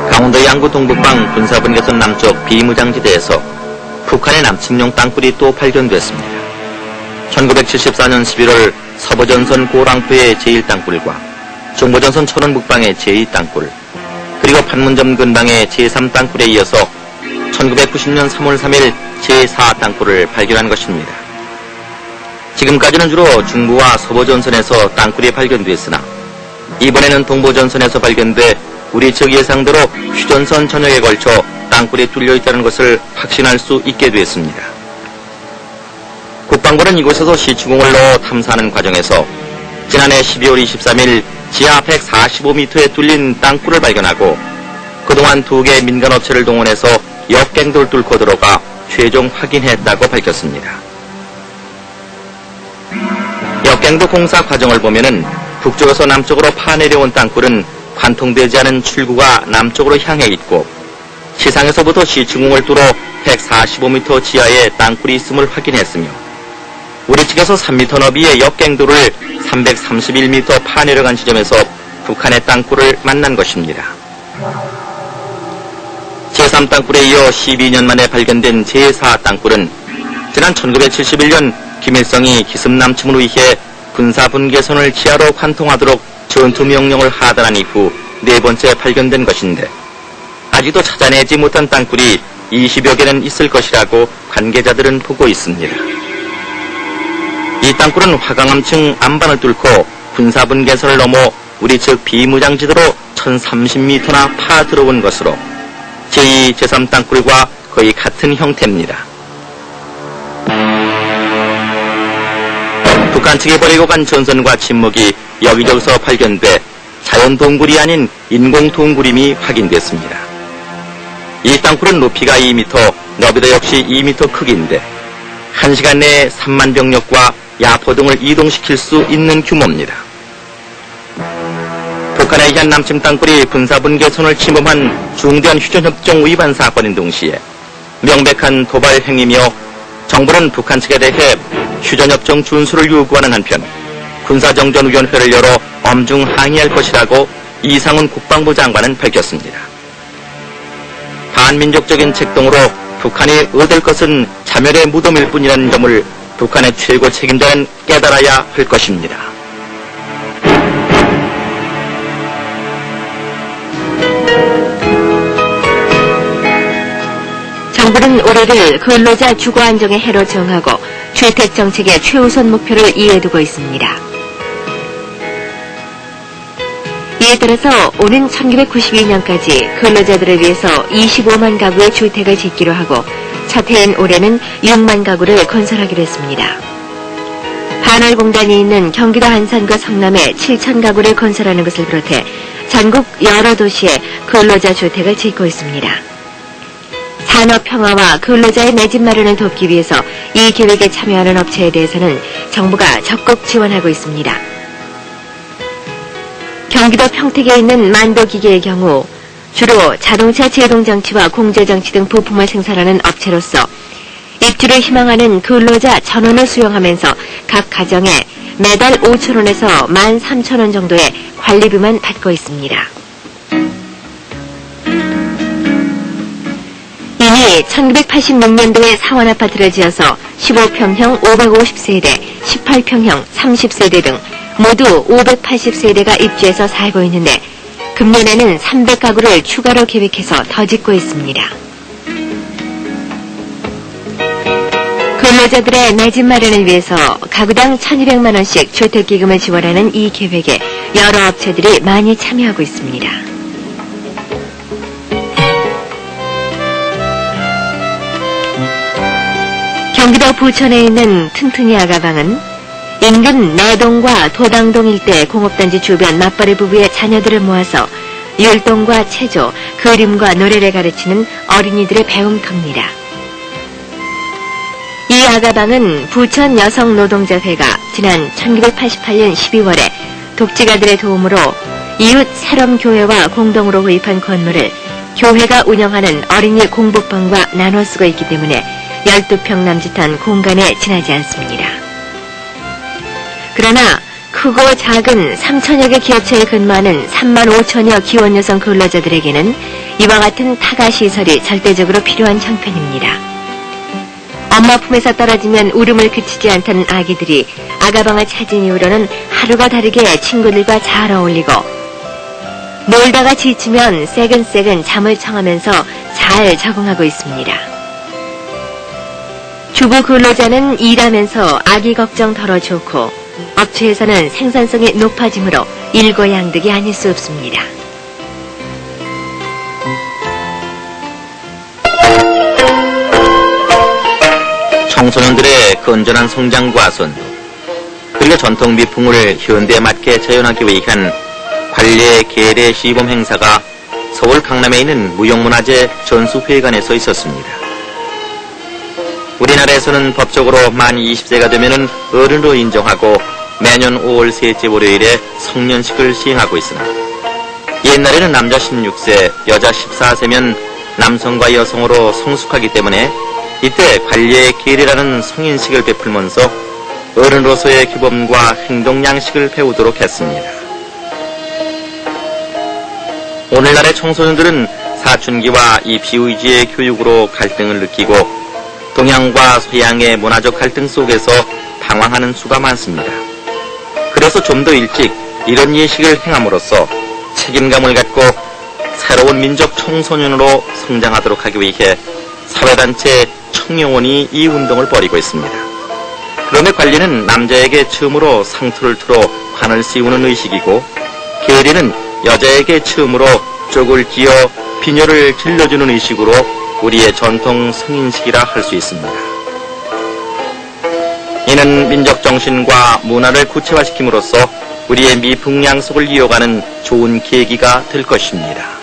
강원도 양구 동북방 군사분계선 남쪽 비무장지대에서 북한의 남침용 땅굴이 또 발견됐습니다. 1974년 11월 서부전선 고랑포의 제1땅굴과 중부전선 천원 북방의 제2땅굴, 그리고 판문점 근방의 제3땅굴에 이어서 1990년 3월 3일 제4땅굴을 발견한 것입니다. 지금까지는 주로 중부와 서부전선에서 땅굴이 발견됐으나 이번에는 동부전선에서 발견돼 우리 측 예상대로 휴전선 전역에 걸쳐 땅굴이 뚫려있다는 것을 확신할 수 있게 됐습니다. 국방부는 이곳에서 시추공을 넣어 탐사하는 과정에서 지난해 12월 23일 지하 145m에 뚫린 땅굴을 발견하고 그동안 2개의 민간업체를 동원해서 역갱도를 뚫고 들어가 최종 확인했다고 밝혔습니다. 역갱도 공사 과정을 보면은 북쪽에서 남쪽으로 파내려온 땅굴은 관통되지 않은 출구가 남쪽으로 향해 있고 시상에서부터 시추공을 뚫어 145m 지하에 땅굴이 있음을 확인했으며 우리 측에서 3m 너비의 역갱도를 331m 파내려간 지점에서 북한의 땅굴을 만난 것입니다. 제3땅굴에 이어 12년 만에 발견된 제4땅굴은 지난 1971년 김일성이 기습남침으로 인해 군사분계선을 지하로 관통하도록 전투명령을 하달한 이후 4번째 발견된 것인데 아직도 찾아내지 못한 땅굴이 20여 개는 있을 것이라고 관계자들은 보고 있습니다. 이 땅굴은 화강암층 안반을 뚫고 군사분계선을 넘어 우리 측 비무장지대로 1030m나 파 들어온 것으로 제2, 제3 땅굴과 거의 같은 형태입니다. 북한 측이 버리고 간 전선과 침묵이 여기저기서 발견돼 자연동굴이 아닌 인공동굴임이 확인됐습니다. 이 땅굴은 높이가 2m, 너비도 역시 2m 크기인데 1시간 내에 3만 병력과 야포 등을 이동시킬 수 있는 규모입니다. 북한의 현 남침 땅굴이 군사분계선을 침범한 중대한 휴전협정 위반 사건인 동시에 명백한 도발 행위며 정부는 북한 측에 대해 휴전협정 준수를 요구하는 한편 군사정전위원회를 열어 엄중 항의할 것이라고 이상훈 국방부 장관은 밝혔습니다. 반민족적인 책동으로 북한이 얻을 것은 자멸의 무덤일 뿐이라는 점을 북한의 최고 책임자는 깨달아야 할 것입니다. 정부는 올해를 근로자 주거 안정의 해로 정하고 주택 정책의 최우선 목표를 이에 두고 있습니다. 이에 따라서 오는 1992년까지 근로자들을 위해서 25만 가구의 주택을 짓기로 하고 첫 해인 올해는 6만 가구를 건설하기로 했습니다. 한월공단이 있는 경기도 안산과 성남에 7천 가구를 건설하는 것을 비롯해 전국 여러 도시에 근로자 주택을 짓고 있습니다. 산업 평화와 근로자의 내 집 마련을 돕기 위해서 이 계획에 참여하는 업체에 대해서는 정부가 적극 지원하고 있습니다. 경기도 평택에 있는 만도기계의 경우 주로 자동차 제동장치와 공제장치 등 부품을 생산하는 업체로서 입주를 희망하는 근로자 1,000원을 수용하면서 각 가정에 매달 5,000원에서 13,000원 정도의 관리비만 받고 있습니다. 이미 1986년도에 사원아파트를 지어서 15평형 550세대, 18평형 30세대 등 모두 580세대가 입주해서 살고 있는데 금년에는 300가구를 추가로 계획해서 더 짓고 있습니다. 근로자들의 내 집 마련을 위해서 가구당 1,200만 원씩 주택기금을 지원하는 이 계획에 여러 업체들이 많이 참여하고 있습니다. 경기도 부천에 있는 튼튼이 아가방은 인근 내동과 도당동 일대 공업단지 주변 맞벌이 부부의 자녀들을 모아서 율동과 체조, 그림과 노래를 가르치는 어린이들의 배움터입니다. 이 아가방은 부천 여성노동자회가 지난 1988년 12월에 독지가들의 도움으로 이웃 사람교회와 공동으로 구입한 건물을 교회가 운영하는 어린이 공부방과 나눠 쓰고 있기 때문에 12평 남짓한 공간에 지나지 않습니다. 그러나 크고 작은 3천여 개 기업체에 근무하는 3만 5천여 기혼 여성 근로자들에게는 이와 같은 타가시설이 절대적으로 필요한 형편입니다. 엄마 품에서 떨어지면 울음을 그치지 않던 아기들이 아가방을 찾은 이후로는 하루가 다르게 친구들과 잘 어울리고 놀다가 지치면 새근새근 잠을 청하면서 잘 적응하고 있습니다. 주부 근로자는 일하면서 아기 걱정 덜어 좋고 업체에서는 생산성이 높아지므로 일거양득이 아닐 수 없습니다. 청소년들의 건전한 성장과 선도, 그리고 전통 미풍을 현대에 맞게 재현하기 위한 관례 계례 시범 행사가 서울 강남에 있는 무형문화재 전수회관에서 있었습니다. 우리나라에서는 법적으로 만 20세가 되면 어른으로 인정하고 매년 5월 셋째 월요일에 성년식을 시행하고 있으나 옛날에는 남자 16세, 여자 14세면 남성과 여성으로 성숙하기 때문에 이때 관례 계례라는 성인식을 베풀면서 어른으로서의 규범과 행동 양식을 배우도록 했습니다. 오늘날의 청소년들은 사춘기와 이 비의지의 교육으로 갈등을 느끼고 동양과 서양의 문화적 갈등 속에서 방황하는 수가 많습니다. 그래서 좀 더 일찍 이런 예식을 행함으로써 책임감을 갖고 새로운 민족 청소년으로 성장하도록 하기 위해 사회단체 청영원이 이 운동을 벌이고 있습니다. 그런데 관리는 남자에게 처음으로 상투를 틀어 관을 씌우는 의식이고 계례는 여자에게 처음으로 쪽을 쥐어 비녀를 질러주는 의식으로 우리의 전통 성인식이라 할 수 있습니다. 이는 민족 정신과 문화를 구체화시킴으로써 우리의 미풍양속을 이어가는 좋은 계기가 될 것입니다.